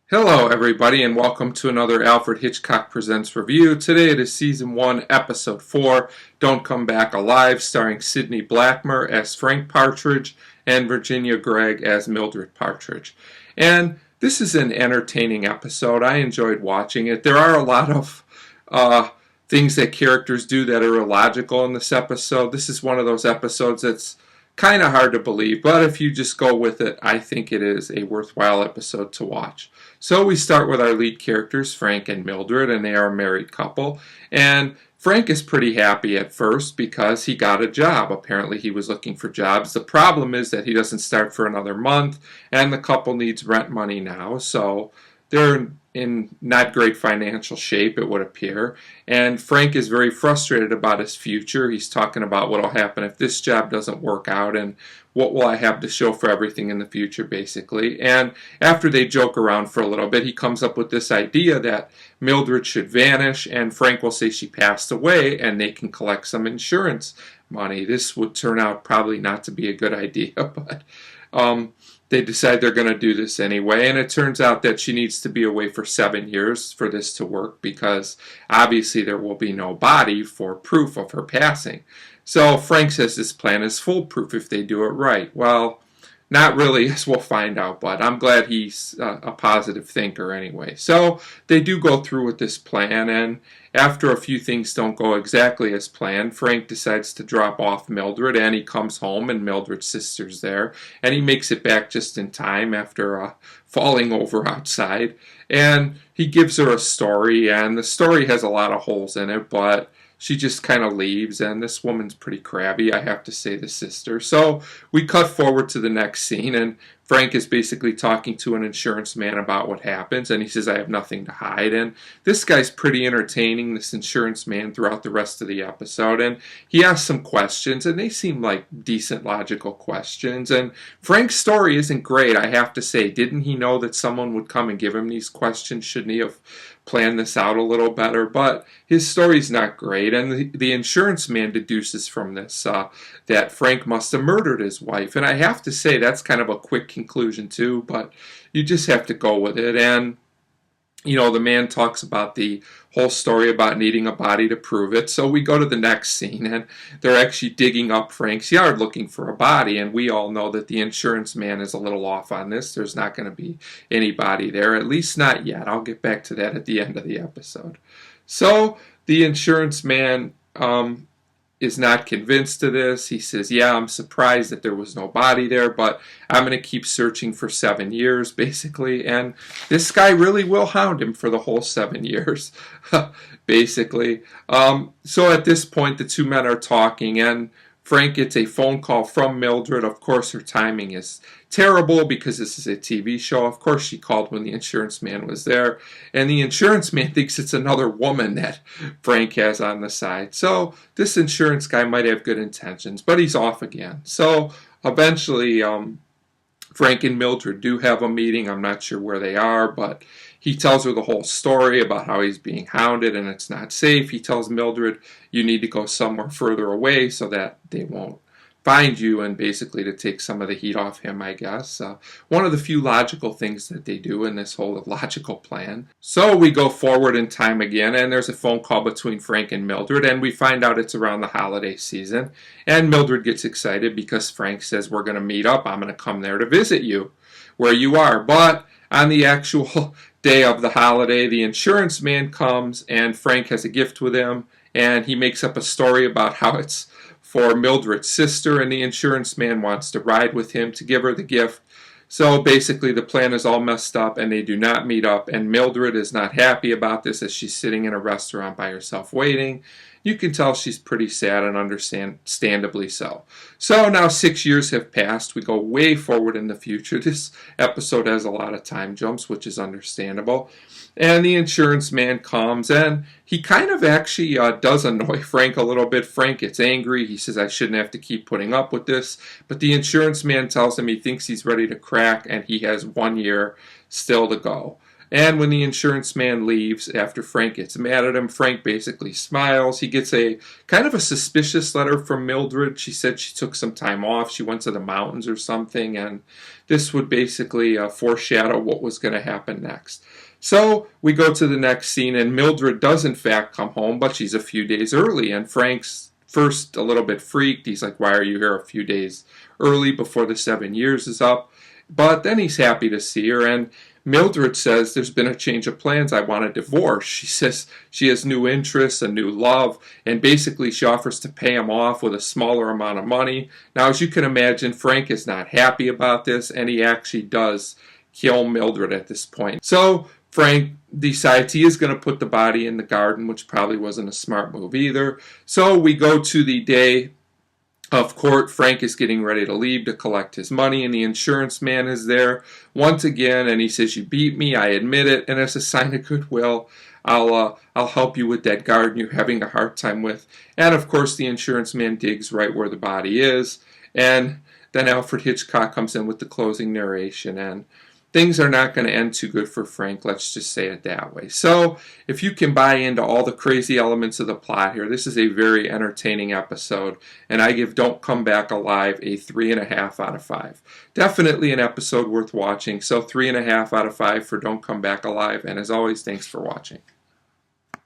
Hello, everybody, and welcome to another Alfred Hitchcock Presents review. Today it is Season 1, Episode 4, Don't Come Back Alive, starring Sidney Blackmer as Frank Partridge and Virginia Gregg as Mildred Partridge. And this is an entertaining episode. I enjoyed watching it. There are a lot of things that characters do that are illogical in this episode. This is one of those episodes that's kind of hard to believe, but if you just go with it, I think it is a worthwhile episode to watch. So we start with our lead characters, Frank and Mildred, and they are a married couple. And Frank is pretty happy at first because he got a job. Apparently he was looking for jobs. The problem is that he doesn't start for another month, and the couple needs rent money now, so they're in not great financial shape, it would appear. And Frank is very frustrated about his future. He's talking about what will happen if this job doesn't work out and what will I have to show for everything in the future, basically. And after they joke around for a little bit, he comes up with this idea that Mildred should vanish and Frank will say she passed away and they can collect some insurance money. This would turn out probably not to be a good idea, but they decide they're going to do this anyway, and it turns out that she needs to be away for 7 years for this to work because obviously there will be no body for proof of her passing. So Frank says this plan is foolproof if they do it right. Well, not really, as we'll find out, but I'm glad he's a positive thinker anyway. So they do go through with this plan, and after a few things don't go exactly as planned, Frank decides to drop off Mildred, and he comes home, and Mildred's sister's there, and he makes it back just in time after falling over outside, and he gives her a story, and the story has a lot of holes in it, but she just kind of leaves, and this woman's pretty crabby, I have to say, the sister. So we cut forward to the next scene, and Frank is basically talking to an insurance man about what happens, and he says, I have nothing to hide. And this guy's pretty entertaining, this insurance man, throughout the rest of the episode. And he asks some questions, and they seem like decent, logical questions. And Frank's story isn't great, I have to say. Didn't he know that someone would come and give him these questions? Shouldn't he have planned this out a little better? But his story's not great, and the insurance man deduces from this that Frank must have murdered his wife. And I have to say, that's kind of a quick conclusion too, but you just have to go with it. And the man talks about the whole story about needing a body to prove it. So we go to the next scene, and they're actually digging up Frank's yard looking for a body, and we all know that the insurance man is a little off on this. There's not going to be any body there, at least not yet. I'll get back to that at the end of the episode. So the insurance man is not convinced of this. He says, yeah, I'm surprised that there was no body there, but I'm going to keep searching for 7 years, basically. And this guy really will hound him for the whole 7 years, basically. So at this point, the two men are talking, and Frank gets a phone call from Mildred. Of course, her timing is terrible because this is a TV show. Of course, she called when the insurance man was there. And the insurance man thinks it's another woman that Frank has on the side. So this insurance guy might have good intentions, but he's off again. So eventually, Frank and Mildred do have a meeting. I'm not sure where they are, but he tells her the whole story about how he's being hounded and it's not safe. He tells Mildred, you need to go somewhere further away so that they won't find you, and basically to take some of the heat off him, I guess. One of the few logical things that they do in this whole logical plan. So we go forward in time again, and there's a phone call between Frank and Mildred, and we find out it's around the holiday season. And Mildred gets excited because Frank says, we're going to meet up. I'm going to come there to visit you where you are. But on the actual day of the holiday, the insurance man comes, and Frank has a gift with him, and he makes up a story about how it's for Mildred's sister, and the insurance man wants to ride with him to give her the gift. So basically the plan is all messed up, and they do not meet up, and Mildred is not happy about this as she's sitting in a restaurant by herself waiting. You can tell she's pretty sad, and understandably so. So now 6 years have passed. We go way forward in the future. This episode has a lot of time jumps, which is understandable. And the insurance man comes, and he kind of actually does annoy Frank a little bit. Frank gets angry. He says, I shouldn't have to keep putting up with this. But the insurance man tells him he thinks he's ready to crack, and he has 1 year still to go. And when the insurance man leaves, after Frank gets mad at him, Frank basically smiles. He gets a kind of a suspicious letter from Mildred. She said she took some time off. She went to the mountains or something, and this would basically foreshadow what was going to happen next. So we go to the next scene, and Mildred does in fact come home, but she's a few days early, and Frank's first a little bit freaked. He's like, why are you here a few days early before the 7 years is up? But then he's happy to see her, and Mildred says, there's been a change of plans. I want a divorce. She says she has new interests, a new love, and basically she offers to pay him off with a smaller amount of money. Now, as you can imagine, Frank is not happy about this, and he actually does kill Mildred at this point. So Frank decides he is going to put the body in the garden, which probably wasn't a smart move either. So we go to the day of court. Frank is getting ready to leave to collect his money, and the insurance man is there once again, and he says, you beat me, I admit it, and as a sign of goodwill, I'll help you with that garden you're having a hard time with. And of course the insurance man digs right where the body is, and then Alfred Hitchcock comes in with the closing narration, and things are not going to end too good for Frank, let's just say it that way. So, if you can buy into all the crazy elements of the plot here, this is a very entertaining episode, and I give Don't Come Back Alive a 3.5 out of 5. Definitely an episode worth watching, so 3.5 out of 5 for Don't Come Back Alive, and as always, thanks for watching.